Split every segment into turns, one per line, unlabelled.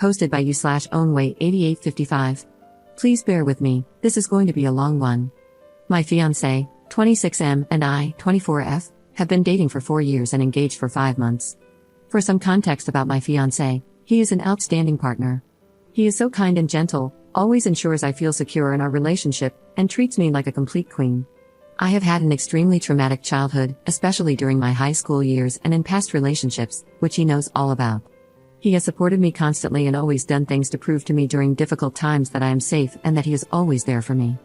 hosted by you/ownway8855. Please bear with me, this is going to be a long one. My fiancé, 26M, and I, 24F, have been dating for 4 years and engaged for 5 months. For some context about my fiancé, he is an outstanding partner. He is so kind and gentle, always ensures I feel secure in our relationship, and treats me like a complete queen. I have had an extremely traumatic childhood, especially during my high school years and in past relationships, which he knows all about. He has supported me constantly and always done things to prove to me during difficult times that I am safe and that he is always there for me.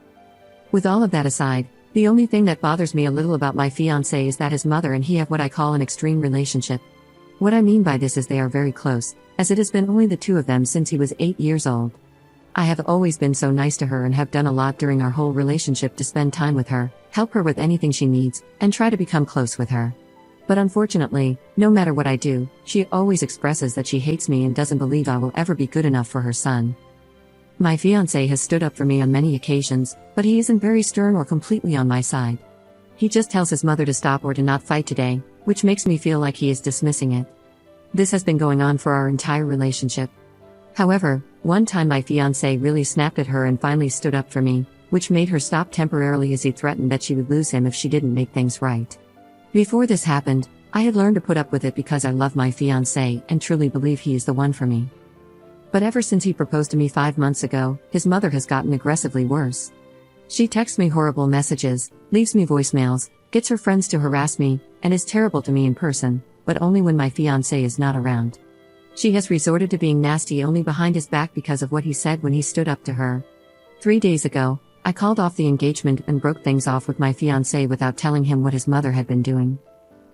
With all of that aside, the only thing that bothers me a little about my fiancé is that his mother and he have what I call an extreme relationship. What I mean by this is they are very close, as it has been only the two of them since he was 8 years old. I have always been so nice to her and have done a lot during our whole relationship to spend time with her, help her with anything she needs, and try to become close with her. But unfortunately, no matter what I do, she always expresses that she hates me and doesn't believe I will ever be good enough for her son. My fiancé has stood up for me on many occasions, but he isn't very stern or completely on my side. He just tells his mother to stop or to not fight today, which makes me feel like he is dismissing it. This has been going on for our entire relationship. However, one time my fiancé really snapped at her and finally stood up for me, which made her stop temporarily as he threatened that she would lose him if she didn't make things right. Before this happened, I had learned to put up with it because I love my fiancé and truly believe he is the one for me. But ever since he proposed to me 5 months ago, his mother has gotten aggressively worse. She texts me horrible messages, leaves me voicemails, gets her friends to harass me, and is terrible to me in person, but only when my fiancé is not around. She has resorted to being nasty only behind his back because of what he said when he stood up to her. 3 days ago, I called off the engagement and broke things off with my fiancé without telling him what his mother had been doing.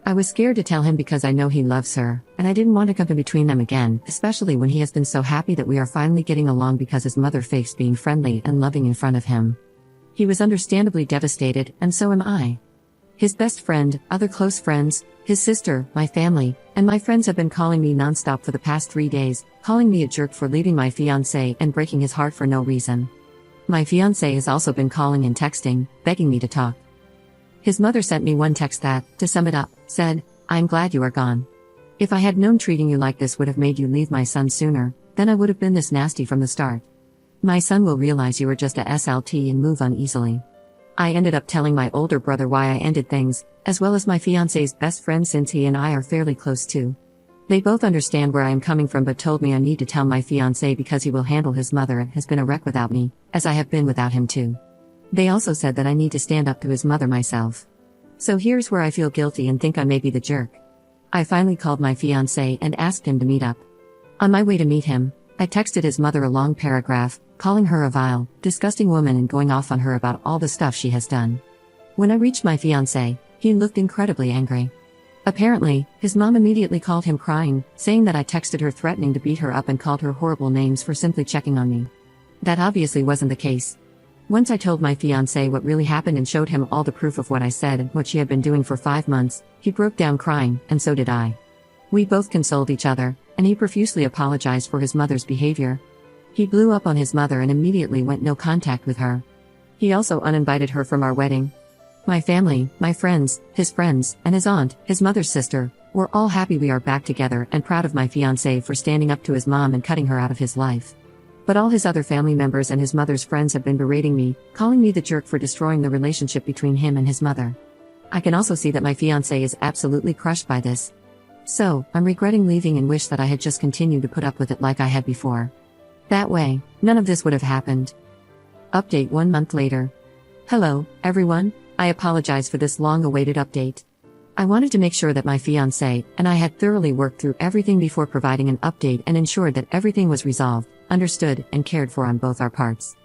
I was scared to tell him because I know he loves her, and I didn't want to come in between them again, especially when he has been so happy that we are finally getting along because his mother fakes being friendly and loving in front of him. He was understandably devastated, and so am I. His best friend, other close friends, his sister, my family, and my friends have been calling me nonstop for the past 3 days, calling me a jerk for leaving my fiancé and breaking his heart for no reason. My fiancé has also been calling and texting, begging me to talk. His mother sent me one text that, to sum it up, said, "I'm glad you are gone. If I had known treating you like this would have made you leave my son sooner, then I would have been this nasty from the start. My son will realize you are just a SLT and move on easily." I ended up telling my older brother why I ended things, as well as my fiancé's best friend since he and I are fairly close too. They both understand where I am coming from but told me I need to tell my fiancé because he will handle his mother and has been a wreck without me, as I have been without him too. They also said that I need to stand up to his mother myself. So here's where I feel guilty and think I may be the jerk. I finally called my fiancé and asked him to meet up. On my way to meet him, I texted his mother a long paragraph, calling her a vile, disgusting woman and going off on her about all the stuff she has done. When I reached my fiancé, he looked incredibly angry. Apparently, his mom immediately called him crying, saying that I texted her threatening to beat her up and called her horrible names for simply checking on me. That obviously wasn't the case. Once I told my fiancé what really happened and showed him all the proof of what I said and what she had been doing for 5 months, he broke down crying, and so did I. We both consoled each other, and he profusely apologized for his mother's behavior. He blew up on his mother and immediately went no contact with her. He also uninvited her from our wedding. My family, my friends, and his aunt, his mother's sister, were all happy we are back together and proud of my fiancé for standing up to his mom and cutting her out of his life. But all his other family members and his mother's friends have been berating me, calling me the jerk for destroying the relationship between him and his mother. I can also see that my fiancé is absolutely crushed by this. So, I'm regretting leaving and wish that I had just continued to put up with it like I had before. That way, none of this would have happened. Update 1 month later. Hello, everyone. I apologize for this long-awaited update. I wanted to make sure that my fiancé and I had thoroughly worked through everything before providing an update and ensured that everything was resolved, understood, and cared for on both our parts.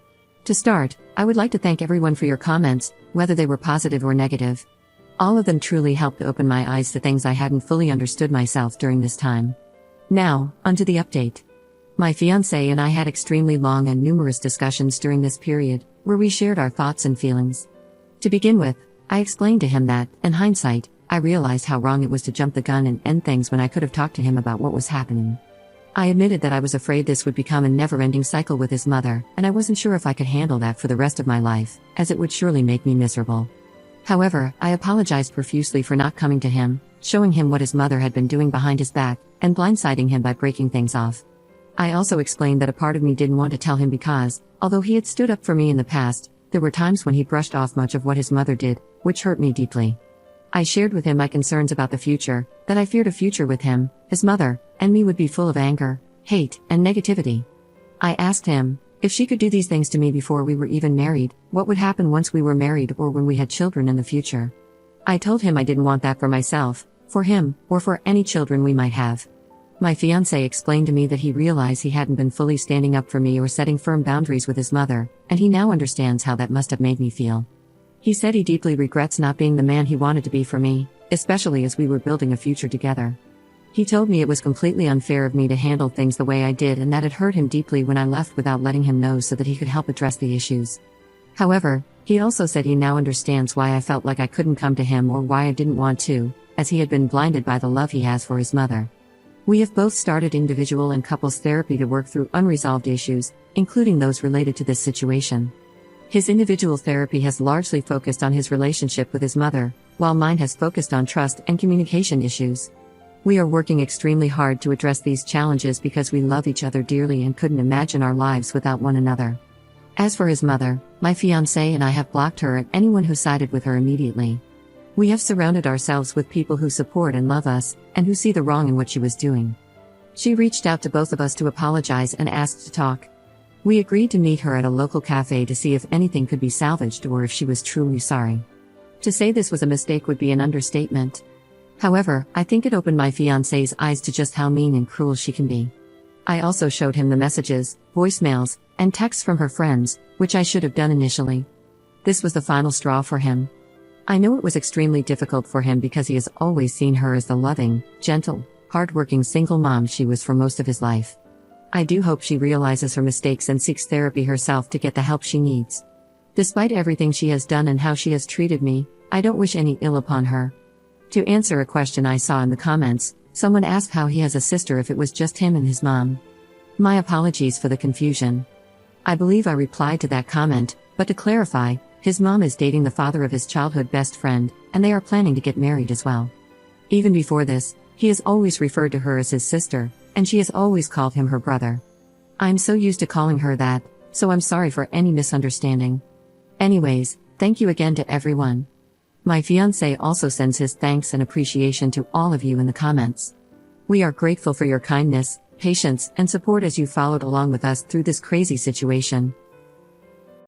To start, I would like to thank everyone for your comments, whether they were positive or negative. All of them truly helped open my eyes to things I hadn't fully understood myself during this time. Now, onto the update. My fiancé and I had extremely long and numerous discussions during this period, where we shared our thoughts and feelings. To begin with, I explained to him that, in hindsight, I realized how wrong it was to jump the gun and end things when I could have talked to him about what was happening. I admitted that I was afraid this would become a never-ending cycle with his mother, and I wasn't sure if I could handle that for the rest of my life, as it would surely make me miserable. However, I apologized profusely for not coming to him, showing him what his mother had been doing behind his back, and blindsiding him by breaking things off. I also explained that a part of me didn't want to tell him because, although he had stood up for me in the past, there were times when he brushed off much of what his mother did, which hurt me deeply. I shared with him my concerns about the future, that I feared a future with him, his mother, and me would be full of anger, hate, and negativity. I asked him, if she could do these things to me before we were even married, what would happen once we were married or when we had children in the future? I told him I didn't want that for myself, for him, or for any children we might have. My fiancé explained to me that he realized he hadn't been fully standing up for me or setting firm boundaries with his mother, and he now understands how that must have made me feel. He said he deeply regrets not being the man he wanted to be for me, especially as we were building a future together. He told me it was completely unfair of me to handle things the way I did and that it hurt him deeply when I left without letting him know so that he could help address the issues. However, he also said he now understands why I felt like I couldn't come to him or why I didn't want to, as he had been blinded by the love he has for his mother. We have both started individual and couples therapy to work through unresolved issues, including those related to this situation. His individual therapy has largely focused on his relationship with his mother, while mine has focused on trust and communication issues. We are working extremely hard to address these challenges because we love each other dearly and couldn't imagine our lives without one another. As for his mother, my fiancé and I have blocked her and anyone who sided with her immediately. We have surrounded ourselves with people who support and love us, and who see the wrong in what she was doing. She reached out to both of us to apologize and asked to talk. We agreed to meet her at a local cafe to see if anything could be salvaged or if she was truly sorry. To say this was a mistake would be an understatement. However, I think it opened my fiancé's eyes to just how mean and cruel she can be. I also showed him the messages, voicemails, and texts from her friends, which I should have done initially. This was the final straw for him. I know it was extremely difficult for him because he has always seen her as the loving, gentle, hardworking single mom she was for most of his life. I do hope she realizes her mistakes and seeks therapy herself to get the help she needs. Despite everything she has done and how she has treated me, I don't wish any ill upon her. To answer a question I saw in the comments, someone asked how he has a sister if it was just him and his mom. My apologies for the confusion. I believe I replied to that comment, but to clarify, his mom is dating the father of his childhood best friend, and they are planning to get married as well. Even before this, he has always referred to her as his sister, and she has always called him her brother. I'm so used to calling her that, so I'm sorry for any misunderstanding. Anyways, thank you again to everyone. My fiancé also sends his thanks and appreciation to all of you in the comments. We are grateful for your kindness, patience, and support as you followed along with us through this crazy situation.